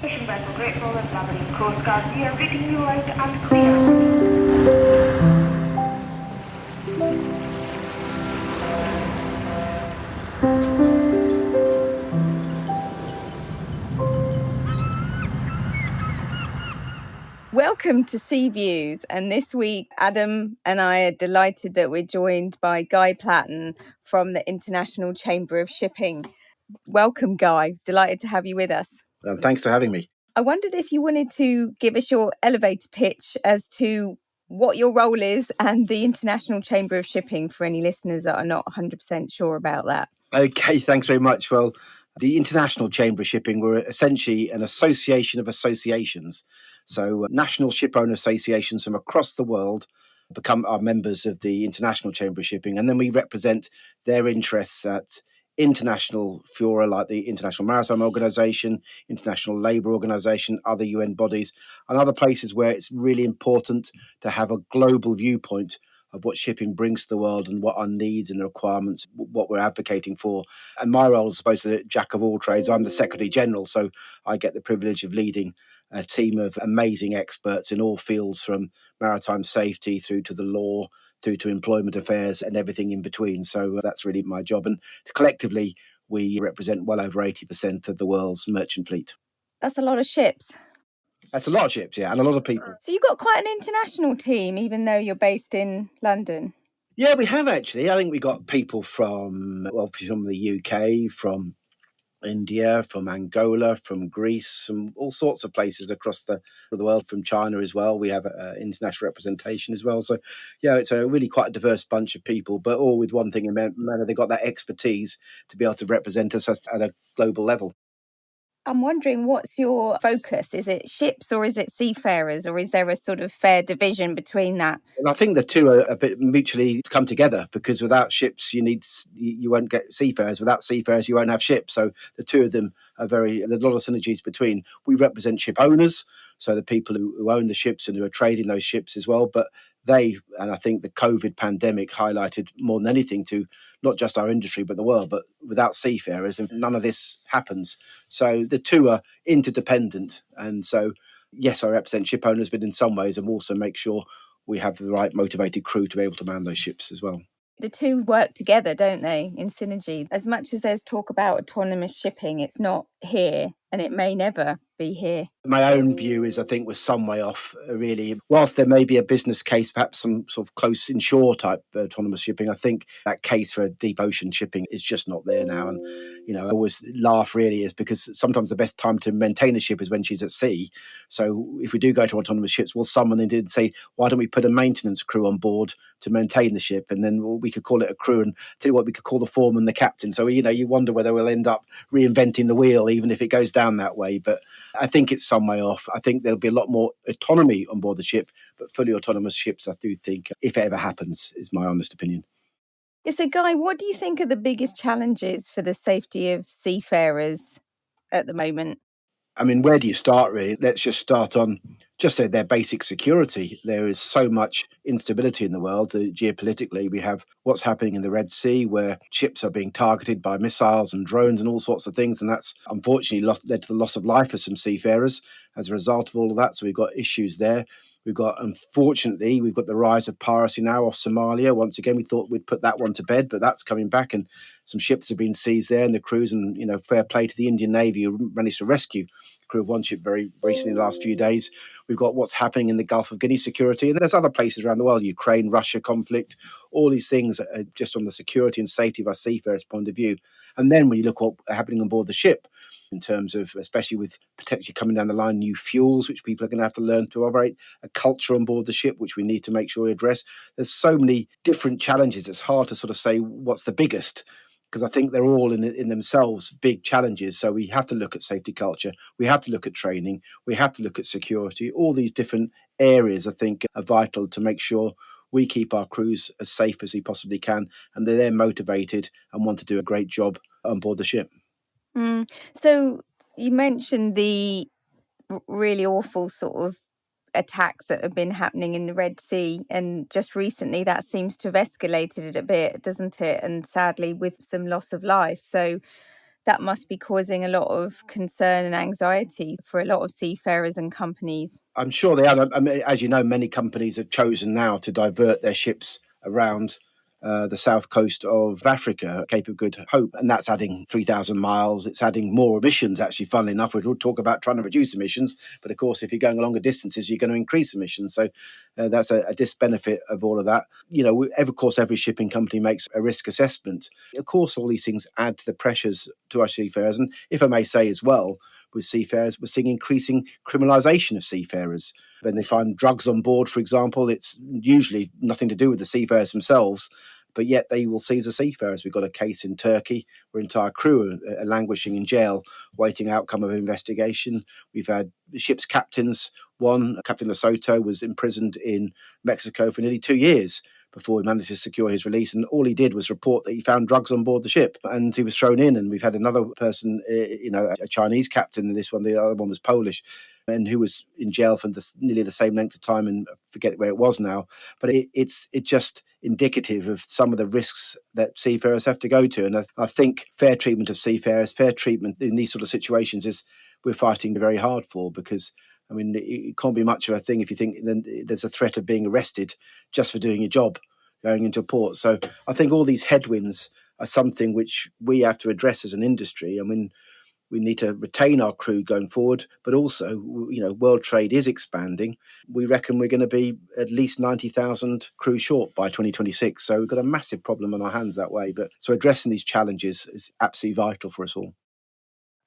Fishing vessel Grateful and Labrador Coast Guard, we are reading you loud and clear. Welcome to Sea Views, and this week Adam and I are delighted that we're joined by Guy Platten from the International Chamber of Shipping. Welcome, Guy. Delighted to have you with us. Thanks for having me. I wondered if you wanted to give us your elevator pitch as to what your role is and the International Chamber of Shipping for any listeners that are not 100% sure about that. Okay, thanks very much. Well, the International Chamber of Shipping, we're essentially an association of associations. So national ship owner associations from across the world become our members of the International Chamber of Shipping, and then we represent their interests at international fora like the International Maritime Organization, International Labour Organization, other UN bodies, and other places where it's really important to have a global viewpoint of what shipping brings to the world and what our needs and requirements, what we're advocating for. And my role is supposed to be jack of all trades. I'm the Secretary General, so I get the privilege of leading a team of amazing experts in all fields, from maritime safety through to the law, through to employment affairs and everything in between. So that's really my job. And collectively, we represent well over 80% of the world's merchant fleet. That's a lot of ships. That's a lot of ships, yeah, and a lot of people. So you've got quite an international team, even though you're based in London. Yeah, we have actually. I think we got people from the UK, from India, from Angola, from Greece, from all sorts of places across the world, from China as well. We have international representation as well. So, yeah, it's a really quite a diverse bunch of people, but all with one thing in mind, they've got that expertise to be able to represent us at a global level. I'm wondering, what's your focus? Is it ships or is it seafarers, or is there a sort of fair division between that? And I think the two are a bit mutually come together, because without ships, you won't get seafarers. Without seafarers, you won't have ships. So the two of them are there's a lot of synergies between. We represent ship owners, so the people who own the ships and who are trading those ships as well. But and I think the COVID pandemic highlighted more than anything to not just our industry, but the world. But without seafarers, none of this happens. So the two are interdependent. And so, yes, I represent ship owners, but in some ways, I'm also make sure we have the right motivated crew to be able to man those ships as well. The two work together, don't they, in synergy? As much as there's talk about autonomous shipping, it's not here, and it may never be here. My own view is I think we're some way off, really. Whilst there may be a business case, perhaps some sort of close inshore type autonomous shipping, I think that case for deep ocean shipping is just not there now. And, I always laugh really is because sometimes the best time to maintain a ship is when she's at sea. So if we do go to autonomous ships, well, someone did say, why don't we put a maintenance crew on board to maintain the ship? And then we could call it a crew, and tell you what, we could call the foreman the captain. So, you wonder whether we'll end up reinventing the wheel, even if it goes down that way. But I think it's some way off. I think there'll be a lot more autonomy on board the ship, but fully autonomous ships, I do think, if it ever happens, is my honest opinion. Yeah, so Guy, what do you think are the biggest challenges for the safety of seafarers at the moment? I mean, where do you start, really? Let's just start on just say their basic security. There is so much instability in the world. Geopolitically, we have what's happening in the Red Sea, where ships are being targeted by missiles and drones and all sorts of things. And that's unfortunately led to the loss of life for some seafarers as a result of all of that. So we've got issues there. Unfortunately, we've got the rise of piracy now off Somalia. Once again, we thought we'd put that one to bed, but that's coming back, and some ships have been seized there, and the crews, and fair play to the Indian Navy who managed to rescue the crew of one ship very recently in the last few days. We've got what's happening in the Gulf of Guinea security, and there's other places around the world, Ukraine, Russia conflict. All these things are just on the security and safety of our seafarers' point of view. And then when you look at what's happening on board the ship, in terms of, especially with potentially coming down the line, new fuels, which people are going to have to learn to operate, a culture on board the ship, which we need to make sure we address. There's so many different challenges. It's hard to sort of say what's the biggest, because I think they're all in themselves big challenges. So we have to look at safety culture. We have to look at training. We have to look at security. All these different areas, I think, are vital to make sure we keep our crews as safe as we possibly can, and they're motivated and want to do a great job on board the ship. So you mentioned the really awful sort of attacks that have been happening in the Red Sea, and just recently that seems to have escalated it a bit, doesn't it? And sadly, with some loss of life. So That must be causing a lot of concern and anxiety for a lot of seafarers and companies. I'm sure they are. I mean, as you know, many companies have chosen now to divert their ships around the south coast of Africa, Cape of Good Hope, and that's adding 3,000 miles. It's adding more emissions, actually, funnily enough. We'll talk about trying to reduce emissions, but of course, if you're going longer distances, you're going to increase emissions. So that's a disbenefit of all of that. Of course, every shipping company makes a risk assessment. Of course, all these things add to the pressures to our seafarers. And if I may say as well, with seafarers, we're seeing increasing criminalisation of seafarers. When they find drugs on board, for example, it's usually nothing to do with the seafarers themselves, but yet they will seize the seafarers. We've got a case in Turkey where entire crew are languishing in jail, waiting outcome of investigation. We've had ship's captains. One, Captain Lesotho, was imprisoned in Mexico for nearly 2 years before he managed to secure his release. And all he did was report that he found drugs on board the ship and he was thrown in. And we've had another person, a Chinese captain in this one, the other one was Polish, and who was in jail for nearly the same length of time, and I forget where it was now. But it's just indicative of some of the risks that seafarers have to go to. And I think fair treatment of seafarers, fair treatment in these sort of situations is we're fighting very hard for, because I mean, it can't be much of a thing if you think then there's a threat of being arrested just for doing your job, going into a port. So I think all these headwinds are something which we have to address as an industry. I mean, we need to retain our crew going forward, but also, world trade is expanding. We reckon we're going to be at least 90,000 crew short by 2026. So we've got a massive problem on our hands that way. But so addressing these challenges is absolutely vital for us all.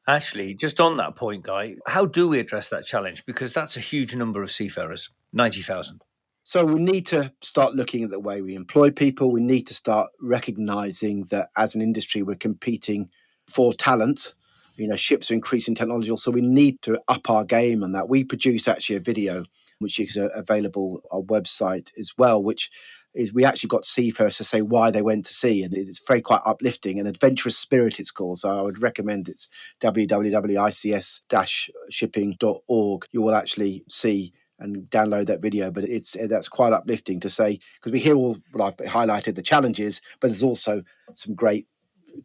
Actually, just on that point, Guy, how do we address that challenge? Because that's a huge number of seafarers, 90,000. So we need to start looking at the way we employ people. We need to start recognising that as an industry, we're competing for talent. Ships are increasing technology, so we need to up our game on that. We produce actually a video, which is available on our website as well, which is we actually got seafarers to say why they went to sea, and it's very quite uplifting. And Adventurous Spirit it's called, so I would recommend it's www.ics-shipping.org. You will actually see and download that video, but that's quite uplifting to say, because we hear all what I've highlighted the challenges, but there's also some great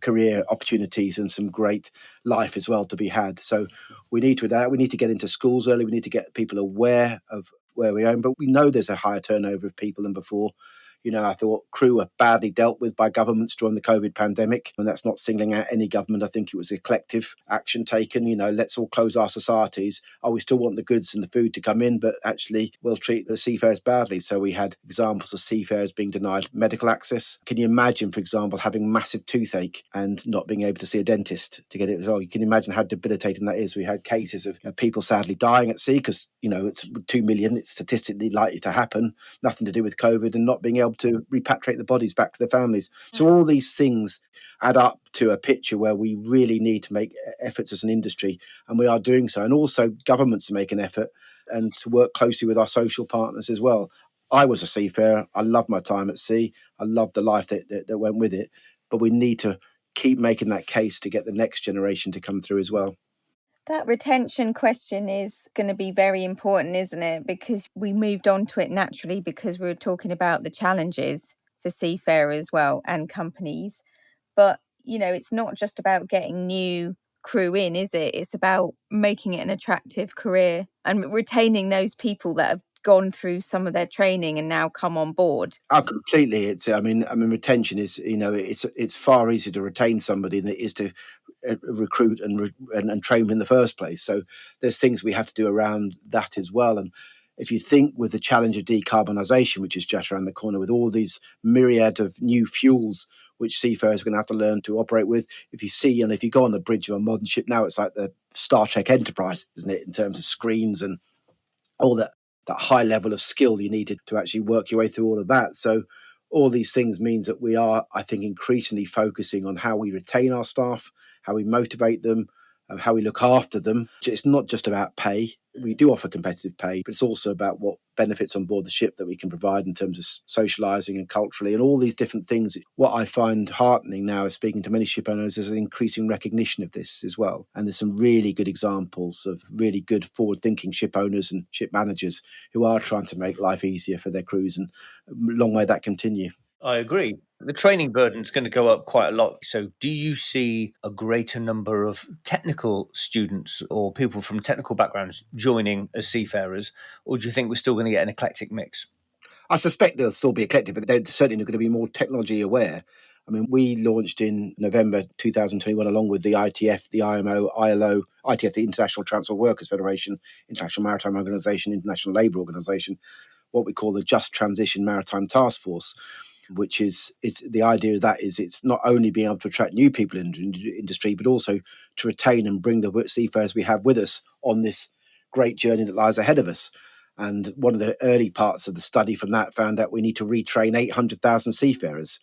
career opportunities and some great life as well to be had. So we need to get into schools early. We need to get people aware of where we are, but we know there's a higher turnover of people than before. I thought crew were badly dealt with by governments during the COVID pandemic, and that's not singling out any government. I think it was a collective action taken. Let's all close our societies. We still want the goods and the food to come in, but actually we'll treat the seafarers badly. So we had examples of seafarers being denied medical access. Can you imagine, for example, having massive toothache and not being able to see a dentist to get it as well? You can imagine how debilitating that is. We had cases of people sadly dying at sea because, it's 2 million. It's statistically likely to happen. Nothing to do with COVID, and not being able to repatriate the bodies back to their families. So all these things add up to a picture where we really need to make efforts as an industry, and we are doing so. And also governments to make an effort and to work closely with our social partners as well. I was a seafarer. I loved my time at sea. I loved the life that went with it. But we need to keep making that case to get the next generation to come through as well. That retention question is going to be very important, isn't it? Because we moved on to it naturally because we were talking about the challenges for seafarers as well and companies. But, it's not just about getting new crew in, is it? It's about making it an attractive career and retaining those people that have gone through some of their training and now come on board. Completely. Retention is, it's far easier to retain somebody than it is to recruit and train in the first place. So there's things we have to do around that as well. And if you think with the challenge of decarbonisation, which is just around the corner, with all these myriad of new fuels which seafarers are going to have to learn to operate with, if you go on the bridge of a modern ship now, it's like the Star Trek Enterprise, isn't it, in terms of screens and all that high level of skill you needed to actually work your way through all of that. So all these things means that we are, I think, increasingly focusing on how we retain our staff, how we motivate them, how we look after them. It's not just about pay. We do offer competitive pay, but it's also about what benefits on board the ship that we can provide in terms of socialising and culturally and all these different things. What I find heartening now is speaking to many ship owners is an increasing recognition of this as well. And there's some really good examples of really good forward-thinking ship owners and ship managers who are trying to make life easier for their crews, and long may that continue. I agree. The training burden is going to go up quite a lot. So, do you see a greater number of technical students or people from technical backgrounds joining as seafarers, or do you think we're still going to get an eclectic mix? I suspect they'll still be eclectic, but they're certainly going to be more technology aware. I mean, we launched in November 2021 along with the ITF, the IMO, ILO, ITF, the International Transport Workers Federation, International Maritime Organization, International Labour Organization, what we call the Just Transition Maritime Task Force, which is it's the idea of that is it's not only being able to attract new people into the industry, but also to retain and bring the seafarers we have with us on this great journey that lies ahead of us. And one of the early parts of the study from that found out we need to retrain 800,000 seafarers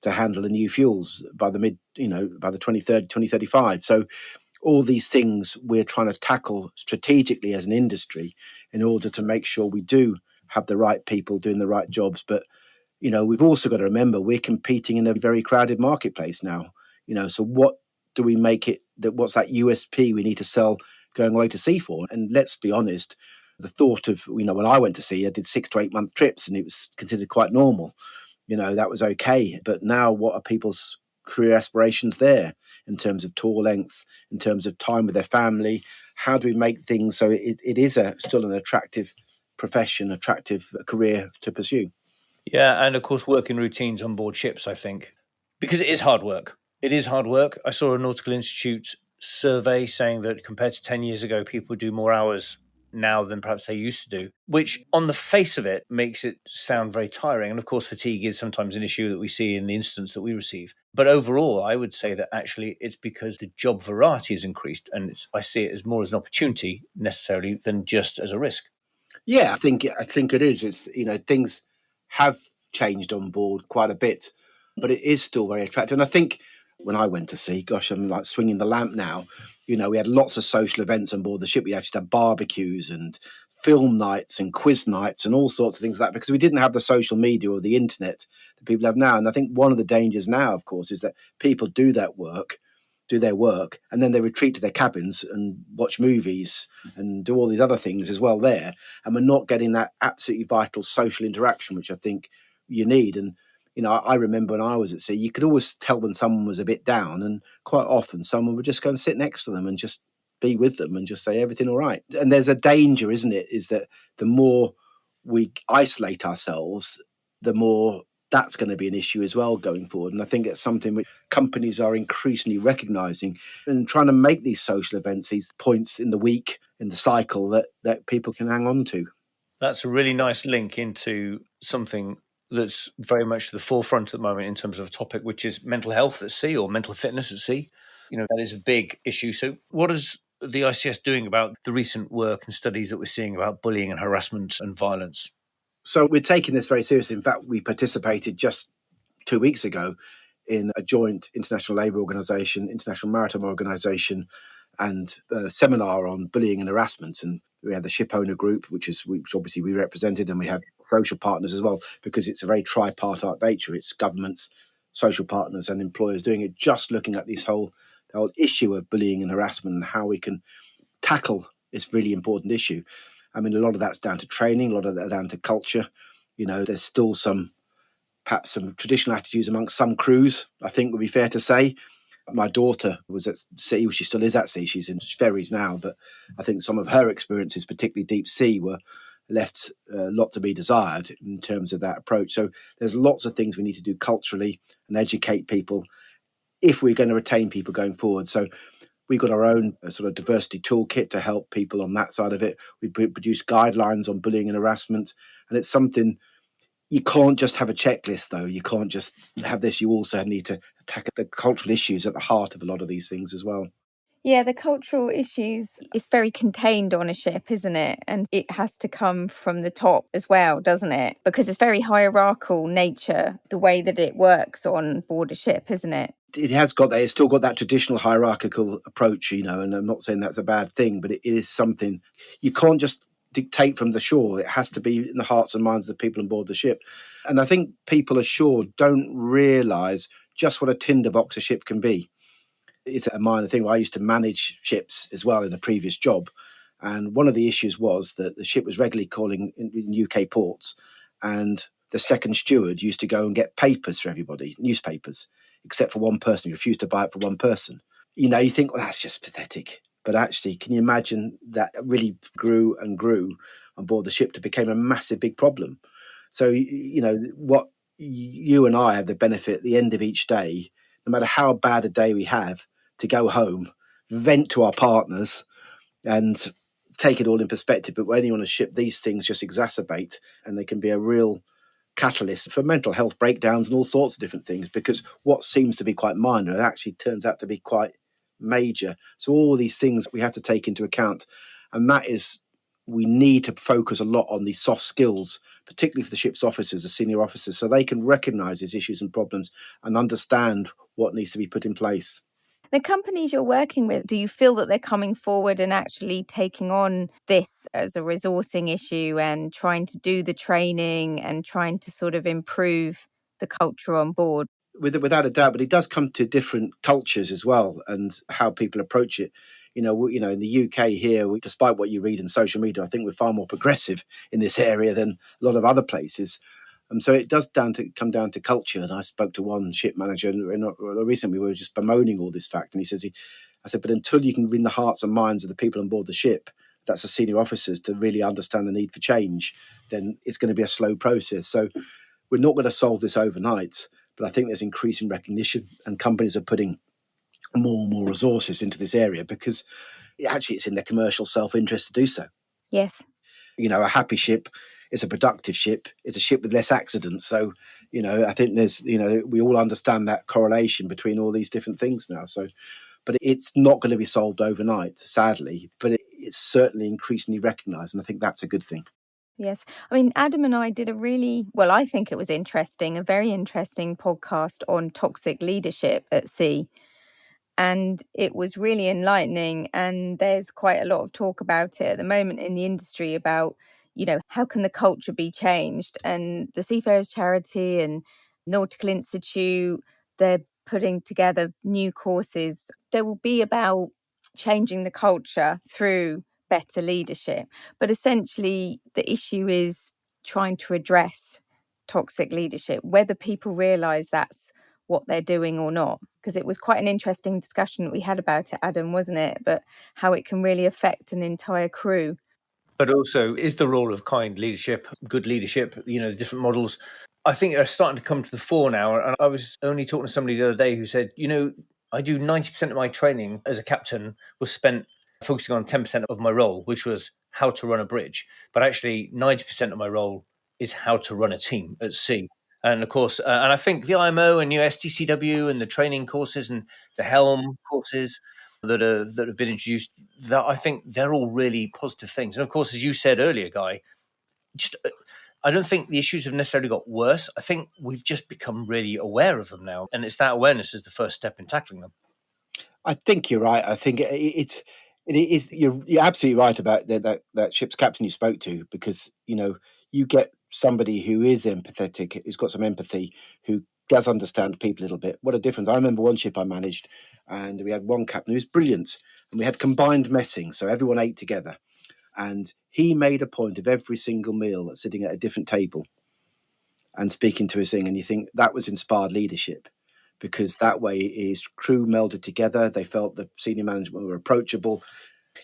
to handle the new fuels by the by the 2035. So all these things we're trying to tackle strategically as an industry in order to make sure we do have the right people doing the right jobs. But we've also got to remember we're competing in a very crowded marketplace now. So what do we make it that what's that USP we need to sell going away to sea for? And let's be honest, the thought of, when I went to sea, I did 6 to 8 month trips and it was considered quite normal. That was okay. But now what are people's career aspirations there in terms of tour lengths, in terms of time with their family? How do we make things so it is still an attractive profession, attractive career to pursue? Yeah, and of course, working routines on board ships, I think, because it is hard work. It is hard work. I saw a Nautical Institute survey saying that compared to 10 years ago, people do more hours now than perhaps they used to do, which on the face of it makes it sound very tiring. And of course, fatigue is sometimes an issue that we see in the instance that we receive. But overall, I would say that actually it's because the job variety has increased, and I see it as more as an opportunity necessarily than just as a risk. Yeah, I think it is. It's things have changed on board quite a bit, but it is still very attractive. And I think when I went to sea, gosh, I'm like swinging the lamp now. We had lots of social events on board the ship. We actually had barbecues and film nights and quiz nights and all sorts of things like that because we didn't have the social media or the internet that people have now. And I think one of the dangers now, of course, is that people do their work, and then they retreat to their cabins and watch movies and do all these other things as well there. And we're not getting that absolutely vital social interaction, which I think you need. And, I remember when I was at sea, you could always tell when someone was a bit down, and quite often someone would just go and sit next to them and just be with them and just say, everything all right. And there's a danger, isn't it, is that the more we isolate ourselves, the more that's going to be an issue as well going forward. And I think it's something which companies are increasingly recognizing and trying to make these social events, these points in the week, in the cycle that people can hang on to. That's a really nice link into something that's very much to the forefront at the moment in terms of a topic, which is mental health at sea or mental fitness at sea. That is a big issue. So what is the ICS doing about the recent work and studies that we're seeing about bullying and harassment and violence? So we're taking this very seriously. In fact, we participated just 2 weeks ago in a joint International Labour Organization, International Maritime Organization, and a seminar on bullying and harassment. And we had the ship owner group, which obviously we represented, and we have social partners as well, because it's a very tripartite nature. It's governments, social partners, and employers doing it, just looking at the whole issue of bullying and harassment and how we can tackle this really important issue. I mean, a lot of that's down to training, a lot of that down to culture. There's still perhaps some traditional attitudes amongst some crews, I think would be fair to say. My daughter was at sea, she still is at sea, she's in ferries now, but I think some of her experiences, particularly deep sea, were left a lot to be desired in terms of that approach. So there's lots of things we need to do culturally and educate people if we're going to retain people going forward. So we've got our own sort of diversity toolkit to help people on that side of it. We produce guidelines on bullying and harassment, and it's something. You can't just have a checklist, though. You can't just have this. You also need to tackle the cultural issues at the heart of a lot of these things as well. Yeah, the cultural issues is very contained on a ship, isn't it? And it has to come from the top as well, doesn't it? Because it's very hierarchical nature, the way that it works on board a ship, isn't it? It has got that. It's still got that traditional hierarchical approach, and I'm not saying that's a bad thing, but it is something you can't just dictate from the shore. It has to be in the hearts and minds of the people on board the ship. And I think people ashore don't realise just what a tinderbox a ship can be. It's a minor thing. I used to manage ships as well in a previous job. And one of the issues was that the ship was regularly calling in UK ports. And the second steward used to go and get papers for everybody, newspapers, except for one person. He refused to buy it for one person. You know, you think, well, that's just pathetic. But actually, can you imagine that really grew and grew on board the ship to become a massive, big problem? So, you know, what you and I have the benefit at the end of each day, no matter how bad a day we have, to go home, vent to our partners and take it all in perspective. But when you're on a ship, these things just exacerbate, and they can be a real catalyst for mental health breakdowns and all sorts of different things, because what seems to be quite minor actually turns out to be quite major. So all these things we have to take into account, and that is, we need to focus a lot on these soft skills, particularly for the ship's officers, the senior officers, so they can recognize these issues and problems and understand what needs to be put in place. The companies you're working with, do you feel that they're coming forward and actually taking on this as a resourcing issue and trying to do the training and trying to sort of improve the culture on board? Without a doubt, but it does come to different cultures as well and how people approach it. You know, in the UK here, despite what you read in social media, I think we're far more progressive in this area than a lot of other places. So it does come down to culture. And I spoke to one ship manager, and recently we were just bemoaning all this fact. And he says, I said, but until you can win the hearts and minds of the people on board the ship, that's the senior officers, to really understand the need for change, then it's going to be a slow process. So we're not going to solve this overnight, but I think there's increasing recognition, and companies are putting more and more resources into this area because actually it's in their commercial self-interest to do so. Yes. You know, a happy ship is a productive ship, it's a ship with less accidents. So, you know, I think we all understand that correlation between all these different things now. So, but it's not going to be solved overnight, sadly, but it's certainly increasingly recognised, and I think that's a good thing. Yes. I mean, Adam and I did I think it was interesting, a very interesting podcast on toxic leadership at sea. And it was really enlightening. And there's quite a lot of talk about it at the moment in the industry about, how can the culture be changed? And the Seafarers charity and Nautical Institute, they're putting together new courses. There will be about changing the culture through better leadership. But essentially, the issue is trying to address toxic leadership, whether people realise that's what they're doing or not. Because it was quite an interesting discussion that we had about it, Adam, wasn't it? But how it can really affect an entire crew. But also, is the role of kind leadership, good leadership, the different models, I think are starting to come to the fore now. And I was only talking to somebody the other day who said, I do 90% of my training as a captain was spent focusing on 10% of my role, which was how to run a bridge. But actually, 90% of my role is how to run a team at sea. And of course, and I think the IMO and new STCW and the training courses and the Helm courses that have been introduced, that I think they're all really positive things. And of course, as you said earlier, Guy, I don't think the issues have necessarily got worse. I think we've just become really aware of them now, and it's that awareness is the first step in tackling them. I think you're right. I think it is. You're absolutely right about that ship's captain you spoke to, because you get somebody who is empathetic, who's got some empathy, who does understand people a little bit. What a difference! I remember one ship I managed, and we had one captain who was brilliant, and we had combined messing, so everyone ate together, and he made a point of every single meal sitting at a different table and speaking to his thing, and you think that was inspired leadership. Because that way his crew melded together. They felt the senior management were approachable.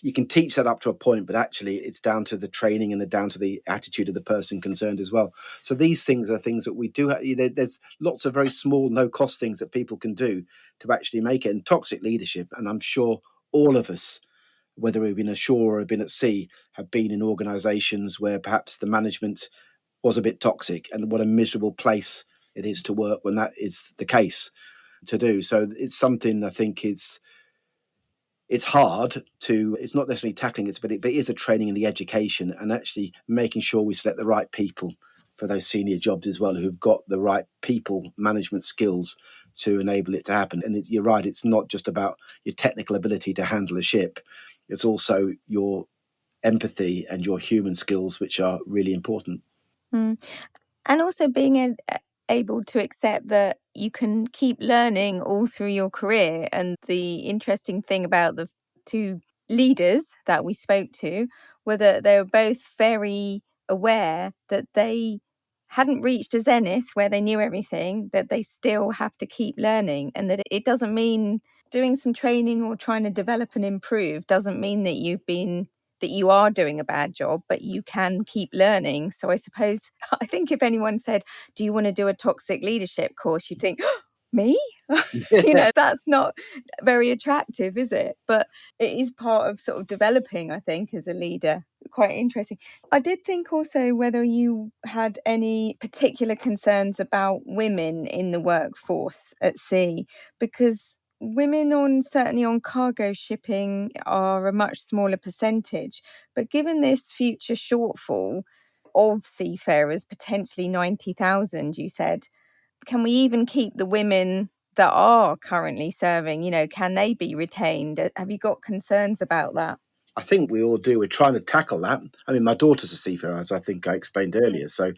You can teach that up to a point, but actually it's down to the training and down to the attitude of the person concerned as well. So these things are things that we do. There's lots of very small, no-cost things that people can do to actually make it. And toxic leadership, and I'm sure all of us, whether we've been ashore or have been at sea, have been in organisations where perhaps the management was a bit toxic, and what a miserable place it is to work when that is the case to do. So it's something I think it's hard to, it's not necessarily tackling it, but it is a training in the education and actually making sure we select the right people for those senior jobs as well, who've got the right people management skills to enable it to happen. And you're right, it's not just about your technical ability to handle a ship, it's also your empathy and your human skills, which are really important. Mm. And also being able to accept that you can keep learning all through your career. And the interesting thing about the two leaders that we spoke to were that they were both very aware that they hadn't reached a zenith where they knew everything, that they still have to keep learning, and that it doesn't mean doing some training or trying to develop and improve doesn't mean that you are doing a bad job, but you can keep learning. So I suppose, I think if anyone said, do you want to do a toxic leadership course, you'd think, me? That's not very attractive, is it? But it is part of sort of developing, I think, as a leader. Quite interesting. I did think also whether you had any particular concerns about women in the workforce at sea, because women certainly on cargo shipping are a much smaller percentage. But given this future shortfall of seafarers, potentially 90,000, you said, can we even keep the women that are currently serving? Can they be retained? Have you got concerns about that? I think we all do. We're trying to tackle that. I mean, my daughter's a seafarer, as I think I explained earlier. So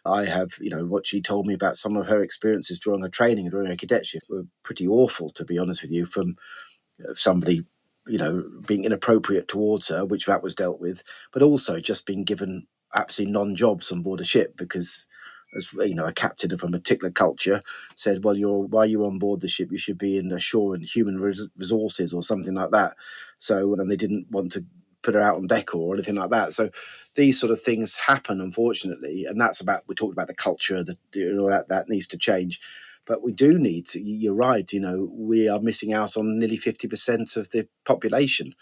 I have, what she told me about some of her experiences during her training and during her cadetship were pretty awful, to be honest with you, from somebody, being inappropriate towards her, which that was dealt with, but also just being given absolutely non-jobs on board a ship because, as a captain of a particular culture said, well, while you're on board the ship, you should be in the shore and human resources or something like that. So, and they didn't want to put her out on deck or anything like that. So these sort of things happen, unfortunately. And we talked about the culture, that needs to change. But we do need to, you're right, we are missing out on nearly 50% of the population.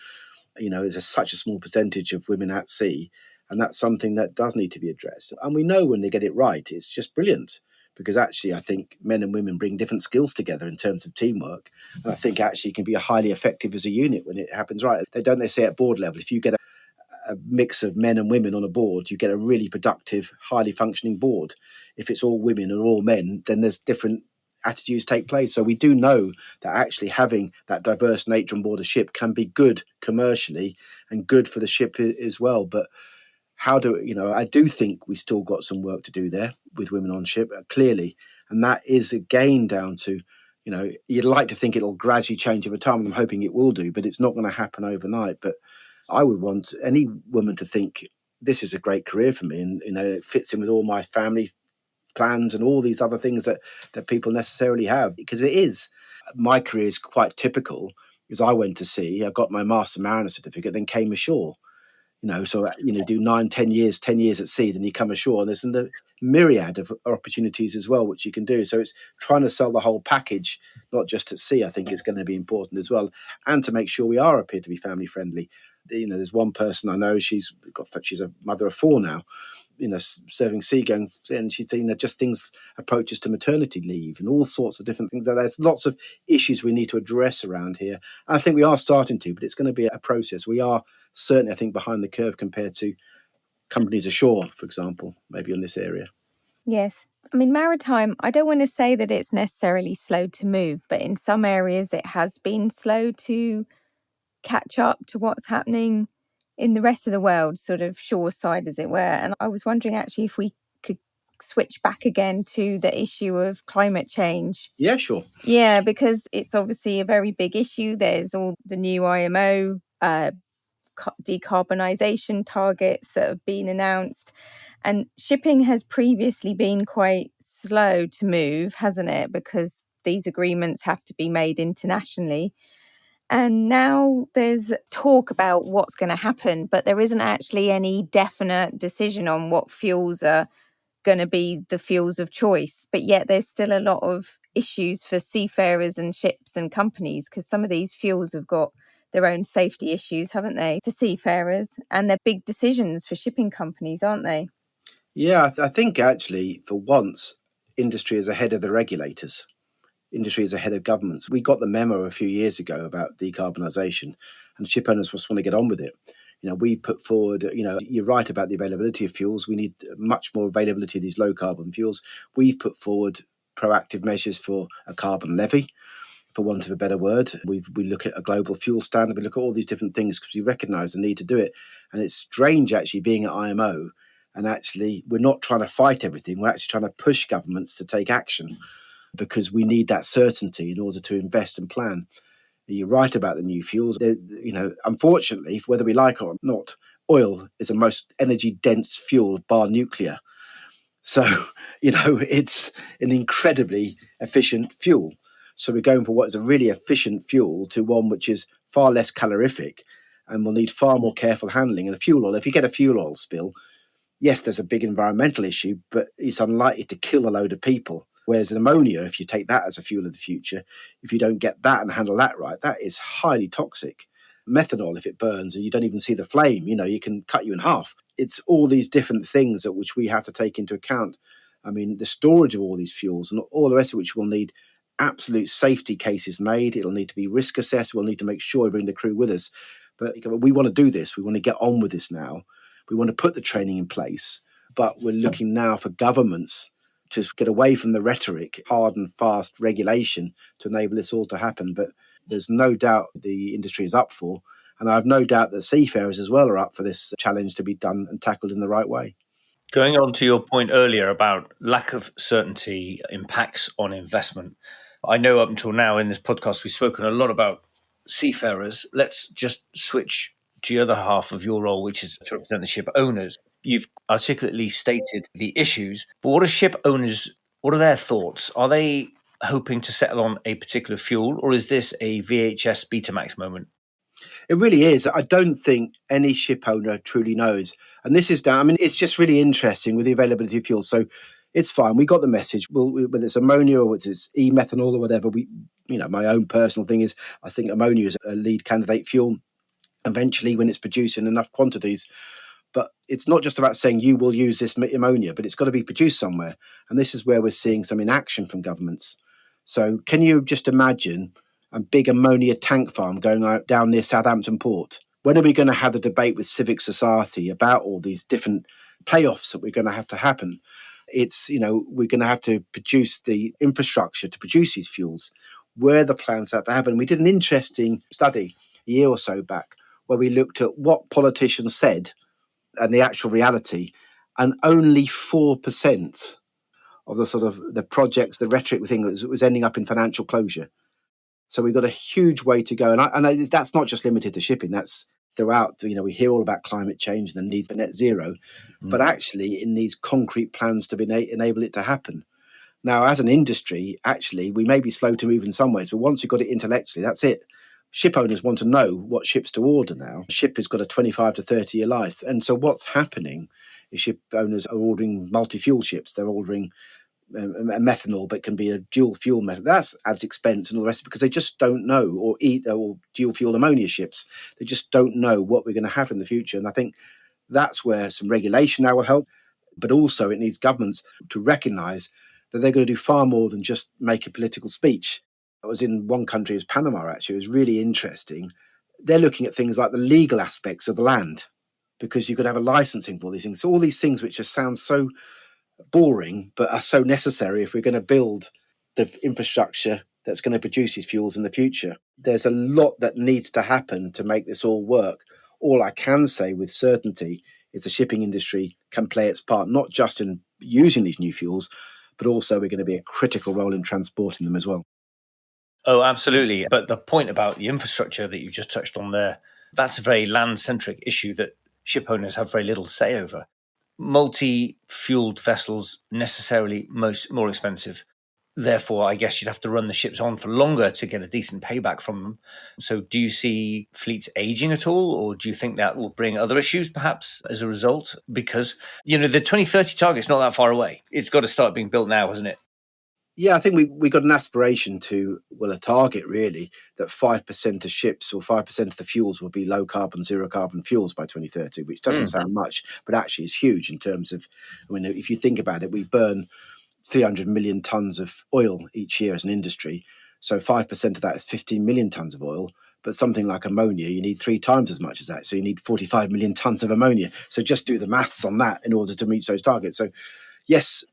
There's such a small percentage of women at sea. And that's something that does need to be addressed. And we know when they get it right, it's just brilliant. Because actually, I think men and women bring different skills together in terms of teamwork. And I think actually it can be highly effective as a unit when it happens right. They say at board level, if you get a mix of men and women on a board, you get a really productive, highly functioning board. If it's all women or all men, then there's different attitudes take place. So we do know that actually having that diverse nature on board a ship can be good commercially and good for the ship as well. But I do think we still got some work to do there with women on ship, clearly. And that is again down to, you'd like to think it'll gradually change over time. I'm hoping it will do, but it's not going to happen overnight. But I would want any woman to think this is a great career for me. And, it fits in with all my family plans and all these other things that people necessarily have, because it is. My career is quite typical because I went to sea, I got my Master Mariner certificate, then came ashore. Do 9-10 years, 10 years at sea, then you come ashore. There's a myriad of opportunities as well, which you can do. So it's trying to sell the whole package, not just at sea, I think is going to be important as well. And to make sure we appear to be family friendly. There's one person I know, she's a mother of 4 now, serving seagoing, and she's just things, approaches to maternity leave and all sorts of different things. There's lots of issues we need to address around here. And I think we are starting to, but it's going to be a process. We are certainly, I think, behind the curve compared to companies ashore, for example, maybe in this area. Yes. I mean, maritime, I don't want to say that it's necessarily slow to move, but in some areas it has been slow to catch up to what's happening in the rest of the world, sort of shore side, as it were. And I was wondering actually if we could switch back again to the issue of climate change. Yeah, sure. Yeah, because it's obviously a very big issue. There's all the new IMO decarbonization targets that have been announced. And shipping has previously been quite slow to move, hasn't it? Because these agreements have to be made internationally. And now there's talk about what's going to happen, but there isn't actually any definite decision on what fuels are going to be the fuels of choice. But yet there's still a lot of issues for seafarers and ships and companies, because some of these fuels have got their own safety issues, haven't they, for seafarers? And they're big decisions for shipping companies, aren't they? Yeah, I think actually, for once, industry is ahead of the regulators. Industry is ahead of governments. We got the memo a few years ago about decarbonisation, and ship owners just want to get on with it. We put forward, you're right about the availability of fuels. We need much more availability of these low carbon fuels. We've put forward proactive measures for a carbon levy, for want of a better word. We look at a global fuel standard. We look at all these different things because we recognise the need to do it. And it's strange actually being at IMO, and actually we're not trying to fight everything. We're actually trying to push governments to take action, because we need that certainty in order to invest and plan. You're right about the new fuels. Unfortunately, whether we like it or not, oil is the most energy dense fuel bar nuclear. So, it's an incredibly efficient fuel. So we're going for what is a really efficient fuel to one which is far less calorific and will need far more careful handling. And a fuel oil, if you get a fuel oil spill, yes, there's a big environmental issue, but it's unlikely to kill a load of people. Whereas an ammonia, if you take that as a fuel of the future, if you don't get that and handle that right, that is highly toxic. Methanol, if it burns and you don't even see the flame, you can cut you in half. It's all these different things that which we have to take into account. I mean, the storage of all these fuels and all the rest of which will need absolute safety cases made. It'll need to be risk assessed. We'll need to make sure we bring the crew with us. But we want to do this. We want to get on with this now. We want to put the training in place, but we're looking now for governments to get away from the rhetoric, hard and fast regulation to enable this all to happen. But there's no doubt the industry is up for, and I have no doubt that seafarers as well are up for this challenge to be done and tackled in the right way. Going on to your point earlier about lack of certainty impacts on investment, I know up until now in this podcast we've spoken a lot about seafarers. Let's just switch to the other half of your role, which is to represent the ship owners. You've articulately stated the issues, but what are their thoughts? Are they hoping to settle on a particular fuel, or is this a VHS Betamax moment? It really is. I don't think any ship owner truly knows. And this is down, I mean, it's just really interesting with the availability of fuel. So it's fine. We got the message. Whether it's ammonia or whether it's e-methanol or whatever, my own personal thing is I think ammonia is a lead candidate fuel eventually when it's produced in enough quantities. But it's not just about saying you will use this ammonia, but it's got to be produced somewhere. And this is where we're seeing some inaction from governments. So can you just imagine a big ammonia tank farm going out down near Southampton Port? When are we going to have the debate with civic society about all these different playoffs that we're going to have happen? It's, we're going to have to produce the infrastructure to produce these fuels. Where the plans have to happen? We did an interesting study a year or so back where we looked at what politicians said and the actual reality, and only 4% of the sort of the projects, the rhetoric thing was ending up in financial closure. So we've got a huge way to go. And that's not just limited to shipping. That's throughout. We hear all about climate change and the need for net zero, but actually in these concrete plans to enable it to happen. Now, as an industry, actually, we may be slow to move in some ways, but once we've got it intellectually, that's it. Ship owners want to know what ships to order now. A ship has got a 25 to 30 year life. And so what's happening is ship owners are ordering multi-fuel ships. They're ordering a methanol, but can be a dual fuel method. That adds expense and all the rest because they just don't know, or dual fuel ammonia ships. They just don't know what we're going to have in the future. And I think that's where some regulation now will help, but also it needs governments to recognise that they're going to do far more than just make a political speech. I was in one country, it was Panama actually, it was really interesting. They're looking at things like the legal aspects of the land, because you could have a licensing for all these things. So all these things which just sound so boring, but are so necessary if we're going to build the infrastructure that's going to produce these fuels in the future. There's a lot that needs to happen to make this all work. All I can say with certainty is the shipping industry can play its part, not just in using these new fuels, but also we're going to be a critical role in transporting them as well. Oh, absolutely. But the point about the infrastructure that you just touched on there, that's a very land-centric issue that ship owners have very little say over. Multi-fueled vessels necessarily more expensive. Therefore, I guess you'd have to run the ships on for longer to get a decent payback from them. So do you see fleets aging at all, or do you think that will bring other issues perhaps as a result? Because, the 2030 target's not that far away. It's got to start being built now, hasn't it? Yeah, I think we got an aspiration a target really, that 5% of ships or 5% of the fuels will be low carbon, zero carbon fuels by 2030, which doesn't sound much, but actually is huge in terms of, if you think about it, we burn 300 million tons of oil each year as an industry. So 5% of that is 15 million tons of oil. But something like ammonia, you need 3 times as much as that. So you need 45 million tons of ammonia. So just do the maths on that in order to reach those targets. So yes,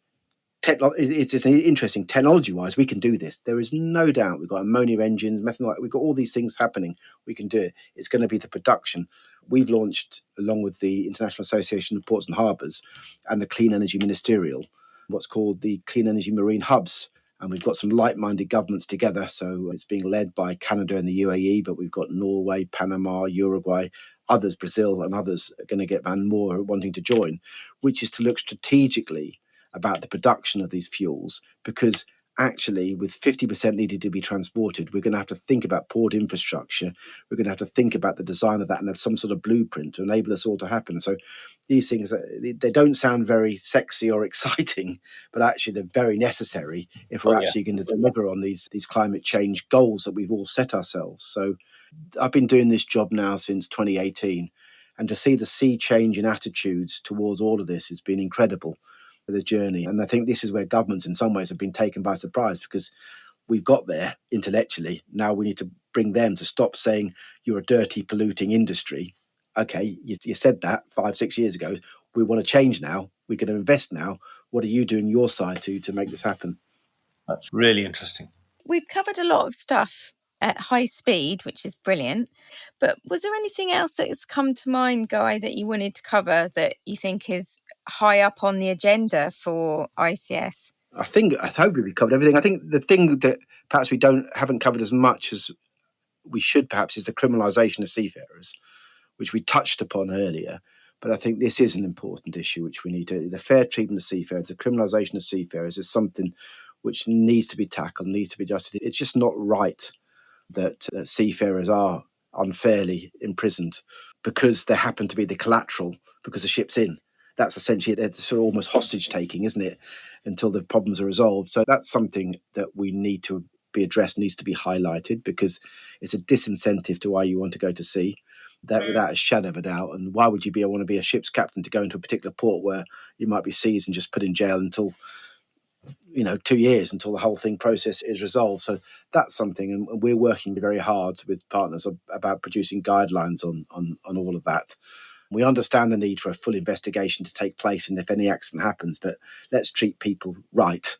it's interesting. Technology-wise, we can do this. There is no doubt. We've got ammonia engines, methanol. We've got all these things happening. We can do it. It's going to be the production. We've launched, along with the International Association of Ports and Harbours and the Clean Energy Ministerial, what's called the Clean Energy Marine Hubs. And we've got some like-minded governments together. So it's being led by Canada and the UAE, but we've got Norway, Panama, Uruguay, others, Brazil, and others are going to get more wanting to join, which is to look strategically about the production of these fuels, because actually with 50% needed to be transported, we're going to have to think about port infrastructure. We're going to have to think about the design of that and have some sort of blueprint to enable this all to happen. So these things, they don't sound very sexy or exciting, but actually they're very necessary if we're actually going to deliver on these climate change goals that we've all set ourselves. So I've been doing this job now since 2018, and to see the sea change in attitudes towards all of this has been incredible, the journey. And I think this is where governments in some ways have been taken by surprise, because we've got there intellectually. Now we need to bring them to stop saying you're a dirty, polluting industry. Okay, you said that 5-6 years ago. We want to change now. We're going to invest now. What are you doing your side to make this happen? That's really interesting. We've covered a lot of stuff at high speed, which is brilliant. But was there anything else that's come to mind, Guy, that you wanted to cover that you think is high up on the agenda for ICS? I hopefully we covered everything. I think the thing that perhaps we haven't covered as much as we should perhaps is the criminalisation of seafarers, which we touched upon earlier. But I think this is an important issue which we need to, the fair treatment of seafarers, the criminalisation of seafarers is something which needs to be tackled, needs to be adjusted. It's just not right that seafarers are unfairly imprisoned because they happen to be the collateral because the ship's in. That's essentially, it's sort of almost hostage taking, isn't it, until the problems are resolved. So that's something that we need to be addressed, needs to be highlighted, because it's a disincentive to why you want to go to sea, that without a shadow of a doubt. And why would you want to be a ship's captain to go into a particular port where you might be seized and just put in jail until 2 years, until the whole thing process is resolved? So that's something, and we're working very hard with partners about producing guidelines on all of that. We understand the need for a full investigation to take place, and if any accident happens, but let's treat people right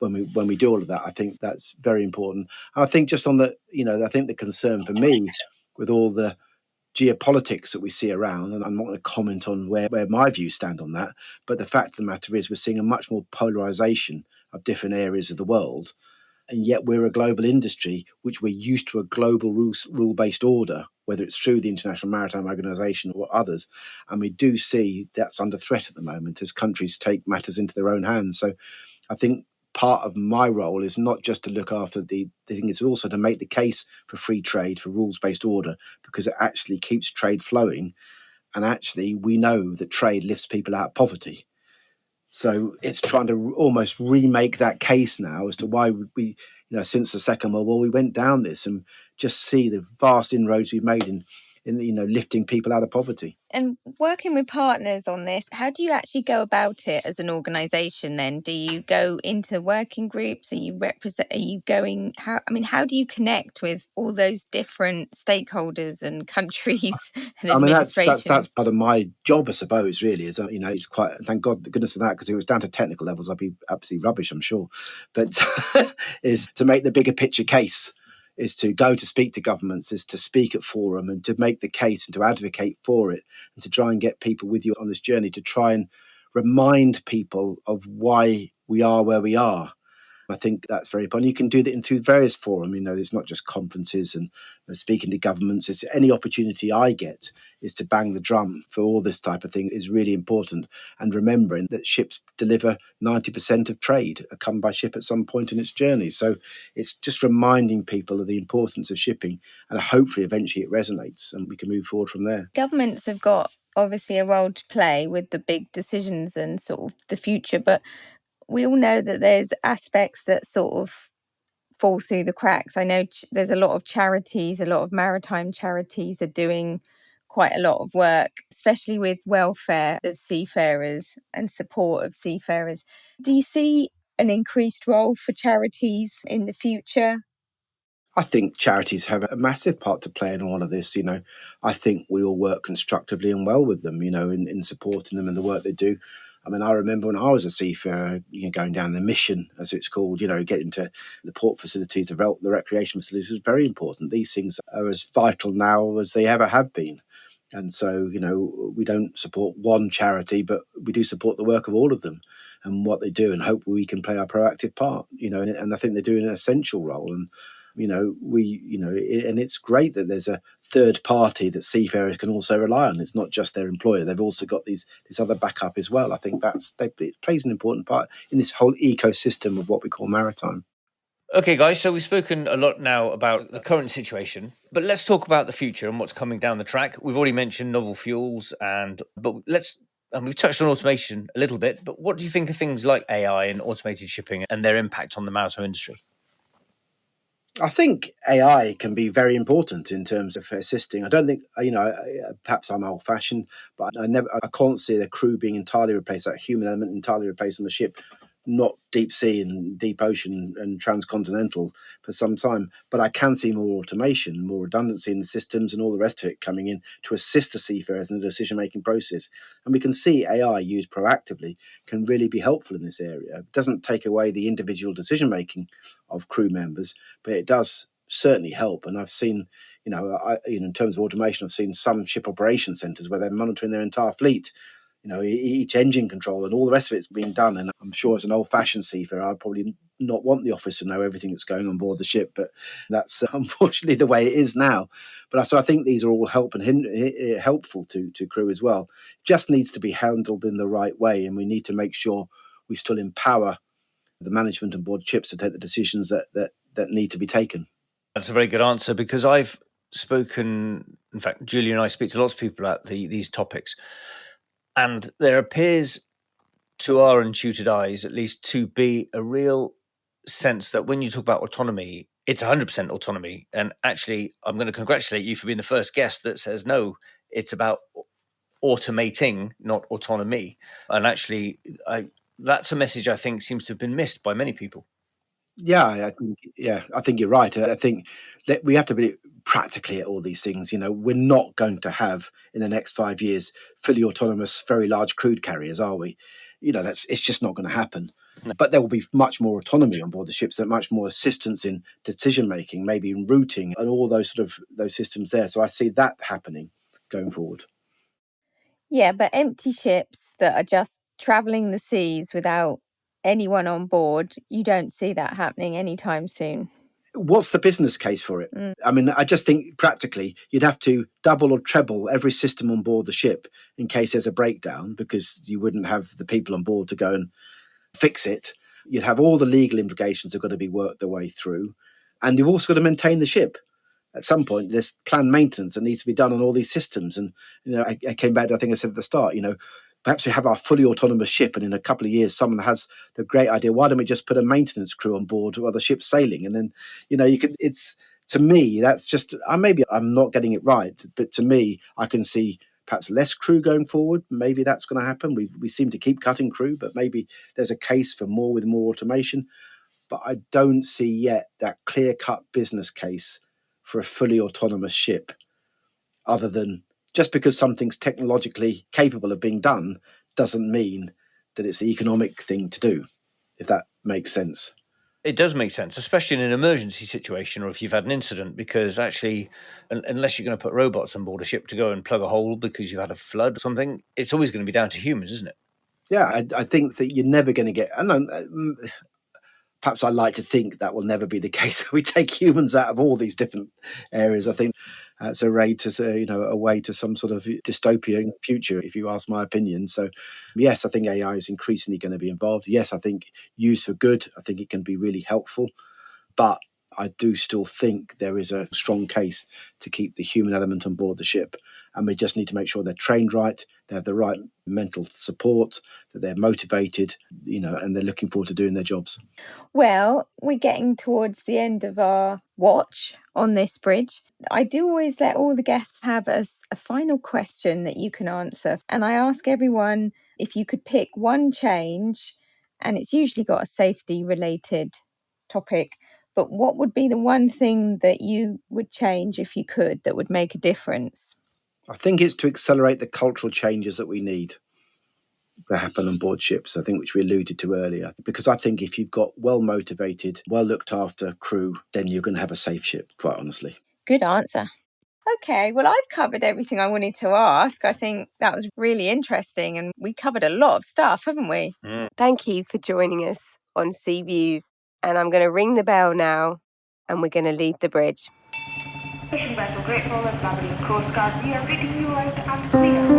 when we do all of that. I think that's very important. And I think just on the, I think the concern for me with all the geopolitics that we see around, and I'm not going to comment on where my views stand on that, but the fact of the matter is we're seeing a much more polarization of different areas of the world. And yet we're a global industry, which we're used to a global rule-based order, whether it's through the International Maritime Organization or others. And we do see that's under threat at the moment as countries take matters into their own hands. So I think part of my role is not just to look after the thing, it's also to make the case for free trade, for rules-based order, because it actually keeps trade flowing. And actually, we know that trade lifts people out of poverty. So it's trying to almost remake that case now as to why we, since the Second World War, we went down this, and just see the vast inroads we've made in lifting people out of poverty. And working with partners on this, how do you actually go about it as an organisation then? Do you go into working groups? Are you going, how do you connect with all those different stakeholders and countries and administrations? That's part of my job, I suppose, really, is, it's quite, thank goodness for that, because if it was down to technical levels, I'd be absolutely rubbish, I'm sure. But is to make the bigger picture case, is to go to speak to governments, is to speak at forum and to make the case and to advocate for it, and to try and get people with you on this journey, to try and remind people of why we are where we are. I think that's very important. You can do that through various forums. It's not just conferences and speaking to governments. It's any opportunity I get is to bang the drum for all this type of thing is really important. And remembering that ships deliver 90% of trade come by ship at some point in its journey. So it's just reminding people of the importance of shipping, and hopefully eventually it resonates and we can move forward from there. Governments have got obviously a role to play with the big decisions and sort of the future, but we all know that there's aspects that sort of fall through the cracks. I know there's a lot of charities, a lot of maritime charities are doing quite a lot of work, especially with welfare of seafarers and support of seafarers. Do you see an increased role for charities in the future? I think charities have a massive part to play in all of this. I think we all work constructively and well with them, in supporting them and the work they do. I remember when I was a seafarer, going down the mission, as it's called, getting to the port facilities, the recreation facilities was very important. These things are as vital now as they ever have been. And so, we don't support one charity, but we do support the work of all of them and what they do, and hope we can play our proactive part, and I think they're doing an essential role. And And it's great that there's a third party that seafarers can also rely on. It's not just their employer; they've also got this other backup as well. I think it plays an important part in this whole ecosystem of what we call maritime. Okay, guys, so we've spoken a lot now about the current situation, but let's talk about the future and what's coming down the track. We've already mentioned novel fuels, and we've touched on automation a little bit, but what do you think of things like AI and automated shipping and their impact on the maritime industry? I think AI can be very important in terms of assisting. I don't think, perhaps I'm old fashioned, but I can't see the crew being entirely replaced, that human element entirely replaced on the ship, not deep sea and deep ocean and transcontinental for some time. But I can see more automation, more redundancy in the systems and all the rest of it coming in to assist the seafarers in the decision-making process. And we can see AI used proactively can really be helpful in this area. It doesn't take away the individual decision-making of crew members, but it does certainly help. And I've seen, in terms of automation, I've seen some ship operation centres where they're monitoring their entire fleet, each engine control and all the rest of it's being done. And I'm sure as an old-fashioned seafarer, I'd probably not want the office to know everything that's going on board the ship, but that's unfortunately the way it is now. But so I think these are all helpful to crew as well. Just needs to be handled in the right way, and we need to make sure we still empower the management and board ships to take the decisions that need to be taken. That's a very good answer, because I've spoken, in fact, Julie and I speak to lots of people about these topics, and there appears to our untutored eyes, at least, to be a real sense that when you talk about autonomy, it's 100% autonomy. And actually, I'm going to congratulate you for being the first guest that says, no, it's about automating, not autonomy. And actually, that's a message I think seems to have been missed by many people. I think you're right. I think that we have to be practically at all these things. We're not going to have in the next 5 years fully autonomous, very large crude carriers, are we? It's just not going to happen. No. But there will be much more autonomy on board the ships, and much more assistance in decision making, maybe in routing, and all those systems there. So I see that happening going forward. Yeah, but empty ships that are just travelling the seas without anyone on board, you don't see that happening anytime soon. What's the business case for it? I mean, I just think practically you'd have to double or treble every system on board the ship in case there's a breakdown, because you wouldn't have the people on board to go and fix it. You'd have all the legal implications have got to be worked their way through. And you've also got to maintain the ship. At some point, there's planned maintenance that needs to be done on all these systems. And, I came back to, I think I said at the start, perhaps we have our fully autonomous ship, and in a couple of years, someone has the great idea, why don't we just put a maintenance crew on board while the ship's sailing? And then, to me, that's just, maybe I'm not getting it right, but to me, I can see perhaps less crew going forward. Maybe that's going to happen. We seem to keep cutting crew, but maybe there's a case for more with more automation. But I don't see yet that clear-cut business case for a fully autonomous ship, other than just because something's technologically capable of being done doesn't mean that it's the economic thing to do, if that makes sense. It does make sense, especially in an emergency situation or if you've had an incident, because actually, unless you're going to put robots on board a ship to go and plug a hole because you've had a flood or something, it's always going to be down to humans, isn't it? Yeah, I think that you're never going to get... Perhaps I like to think that will never be the case. We take humans out of all these different areas. I think it's a way to some sort of dystopian future, if you ask my opinion. So, yes, I think AI is increasingly going to be involved. Yes, I think used for good, I think it can be really helpful. But I do still think there is a strong case to keep the human element on board the ship. And we just need to make sure they're trained right, they have the right mental support, that they're motivated, and they're looking forward to doing their jobs. Well, we're getting towards the end of our watch on this bridge. I do always let all the guests have a final question that you can answer. And I ask everyone if you could pick one change, and it's usually got a safety-related topic, but what would be the one thing that you would change if you could, that would make a difference? I think it's to accelerate the cultural changes that we need to happen on board ships, I think, which we alluded to earlier. Because I think if you've got well-motivated, well-looked-after crew, then you're going to have a safe ship, quite honestly. Good answer. Okay, well, I've covered everything I wanted to ask. I think that was really interesting, and we covered a lot of stuff, haven't we? Thank you for joining us on Sea Views. And I'm going to ring the bell now and we're going to leave the bridge. Fishing vessel Great Falls, Labrador Coast Guard, we are reading you out and clear.